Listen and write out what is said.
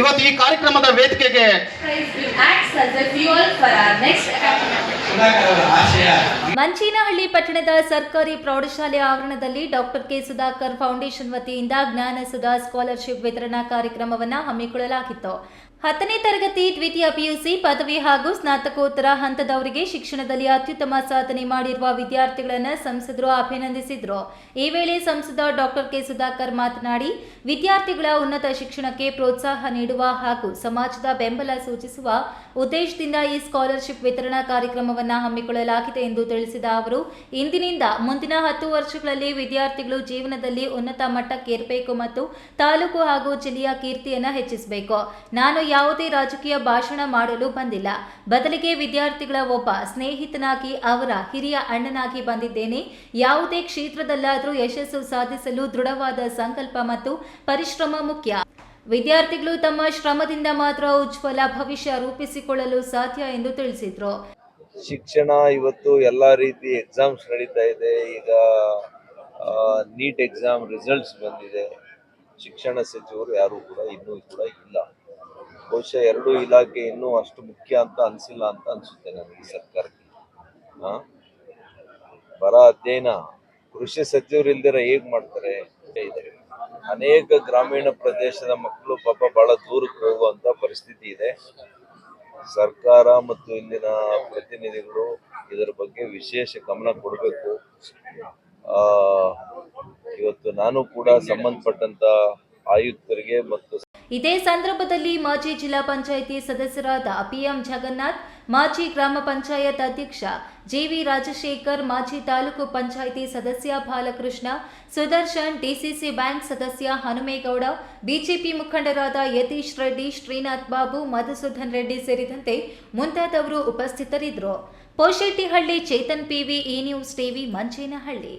ಇವತ್ತು ಈ ಕಾರ್ಯಕ್ರಮದ ವೇದಿಕೆಗೆ ಮಂಚೇನಹಳ್ಳಿ ಪಟ್ಟಣದ ಸರ್ಕಾರಿ ಪ್ರೌಢಶಾಲೆ ಆವರಣದಲ್ಲಿ ಡಾಕ್ಟರ್ ಕೆ ಸುಧಾಕರ್ ಫೌಂಡೇಶನ್ ವತಿಯಿಂದ ಜ್ಞಾನ ಸುಧಾ ಸ್ಕಾಲರ್ಶಿಪ್ ವಿತರಣಾ ಕಾರ್ಯಕ್ರಮವನ್ನು ಹಮ್ಮಿಕೊಳ್ಳಲಾಗಿತ್ತು. 10ನೇ ತರಗತಿ ದ್ವಿತೀಯ ಪಿಯುಸಿ ಪದವಿ ಹಾಗೂ ಸ್ನಾತಕೋತ್ತರ ಹಂತದವರಿಗೆ ಶಿಕ್ಷಣದಲ್ಲಿ ಅತ್ಯುತ್ತಮ ಸಾಧನೆ ಮಾಡಿರುವ ವಿದ್ಯಾರ್ಥಿಗಳನ್ನು ಸಂಸದರು ಅಭಿನಂದಿಸಿದರು. ಈ ವೇಳೆ ಸಂಸದ ಡಾಕ್ಟರ್ ಕೆ ಸುಧಾಕರ್ ಮಾತನಾಡಿ, ವಿದ್ಯಾರ್ಥಿಗಳ ಉನ್ನತ ಶಿಕ್ಷಣಕ್ಕೆ ಪ್ರೋತ್ಸಾಹ ನೀಡುವ ಹಾಗೂ ಸಮಾಜದ ಬೆಂಬಲ ಸೂಚಿಸುವ ಉದ್ದೇಶದಿಂದ ಈ ಸ್ಕಾಲರ್ಶಿಪ್ ವಿತರಣಾ ಕಾರ್ಯಕ್ರಮವನ್ನು ಹಮ್ಮಿಕೊಳ್ಳಲಾಗಿದೆ ಎಂದು ತಿಳಿಸಿದ ಅವರು, ಇಂದಿನಿಂದ ಮುಂದಿನ 10 ವರ್ಷಗಳಲ್ಲಿ ವಿದ್ಯಾರ್ಥಿಗಳು ಜೀವನದಲ್ಲಿ ಉನ್ನತ ಮಟ್ಟಕ್ಕೇರಬೇಕು ಮತ್ತು ತಾಲೂಕು ಹಾಗೂ ಜಿಲ್ಲೆಯ ಕೀರ್ತಿಯನ್ನು ಹೆಚ್ಚಿಸಬೇಕು. ನಾನು ಯಾವುದೇ ರಾಜಕೀಯ ಭಾಷಣ ಮಾಡಲು ಬಂದಿಲ್ಲ, ಬದಲಿಗೆ ವಿದ್ಯಾರ್ಥಿಗಳ ಒಬ್ಬ ಸ್ನೇಹಿತನಾಗಿ ಅವರ ಹಿರಿಯ ಅಣ್ಣನಾಗಿ ಬಂದಿದ್ದೇನೆ. ಯಾವುದೇ ಕ್ಷೇತ್ರದಲ್ಲಾದರೂ ಯಶಸ್ಸು ಸಾಧಿಸಲು ದೃಢವಾದ ಸಂಕಲ್ಪ ಮತ್ತು ಪರಿಶ್ರಮ ಮುಖ್ಯ. ವಿದ್ಯಾರ್ಥಿಗಳು ತಮ್ಮ ಶ್ರಮದಿಂದ ಮಾತ್ರ ಉಜ್ವಲ ಭವಿಷ್ಯ ರೂಪಿಸಿಕೊಳ್ಳಲು ಸಾಧ್ಯ ಎಂದು ತಿಳಿಸಿದರು. ಶಿಕ್ಷಣ ಇವತ್ತು ಎಲ್ಲ ರೀತಿ ಎಕ್ಸಾಮ್ಸ್ ನಡೀತಾ ಇದೆ. ಈಗ ನೀಟ್ ಎಕ್ಸಾಮ್ ರಿಸಲ್ಟ್ಸ್ ಬಂದಿದೆ. ಶಿಕ್ಷಣ ಸಚಿವರು ಯಾರು ಕೂಡ ಇನ್ನೂ ಕೂಡ ಇಲ್ಲ. ಬಹುಶಃ ಎರಡೂ ಇಲಾಖೆ ಇನ್ನೂ ಅಷ್ಟು ಮುಖ್ಯ ಅಂತ ಅನಿಸಿಲ್ಲ ಅಂತ ಅನಿಸುತ್ತೆ ನನಗೆ ಸರ್ಕಾರಕ್ಕೆ. ಬರ ಅಧ್ಯಯನ ಕೃಷಿ ಸಚಿವರು ಇಲ್ದಿರ ಹೇಗ್ ಮಾಡ್ತಾರೆ? ಅನೇಕ ಗ್ರಾಮೀಣ ಪ್ರದೇಶದ ಮಕ್ಕಳು ಪಾಪ ಬಹಳ ದೂರಕ್ಕೆ ಹೋಗುವಂತ ಪರಿಸ್ಥಿತಿ ಇದೆ. ಸರ್ಕಾರ ಮತ್ತು ಇಲ್ಲಿನ ಪ್ರತಿನಿಧಿಗಳು ಇದರ ಬಗ್ಗೆ ವಿಶೇಷ ಗಮನ ಕೊಡಬೇಕು. ಇವತ್ತು ನಾನು ಕೂಡ ಸಂಬಂಧಪಟ್ಟಂತ ಆಯುಕ್ತರಿಗೆ ಮತ್ತು ಇದೇ ಸಂದರ್ಭದಲ್ಲಿ ಮಾಜಿ ಜಿಲ್ಲಾ ಪಂಚಾಯಿತಿ ಸದಸ್ಯರಾದ ಪಿಎಂ ಜಗನ್ನಾಥ್, ಮಾಜಿ ಗ್ರಾಮ ಪಂಚಾಯತ್ ಅಧ್ಯಕ್ಷ ಜೆವಿ ರಾಜಶೇಖರ್, ಮಾಜಿ ತಾಲೂಕು ಪಂಚಾಯಿತಿ ಸದಸ್ಯ ಬಾಲಕೃಷ್ಣ, ಸುದರ್ಶನ್, ಡಿಸಿಸಿ ಬ್ಯಾಂಕ್ ಸದಸ್ಯ ಹನುಮೇಗೌಡ, ಬಿಜೆಪಿ ಮುಖಂಡರಾದ ಯತೀಶ್ ರೆಡ್ಡಿ, ಶ್ರೀನಾಥ್ ಬಾಬು, ಮಧುಸೂದನ್ ರೆಡ್ಡಿ ಸೇರಿದಂತೆ ಮುಂತಾದವರು ಉಪಸ್ಥಿತರಿದ್ದರು. Poshettihalli, Chetan PV, E news TV, Manchenahalli.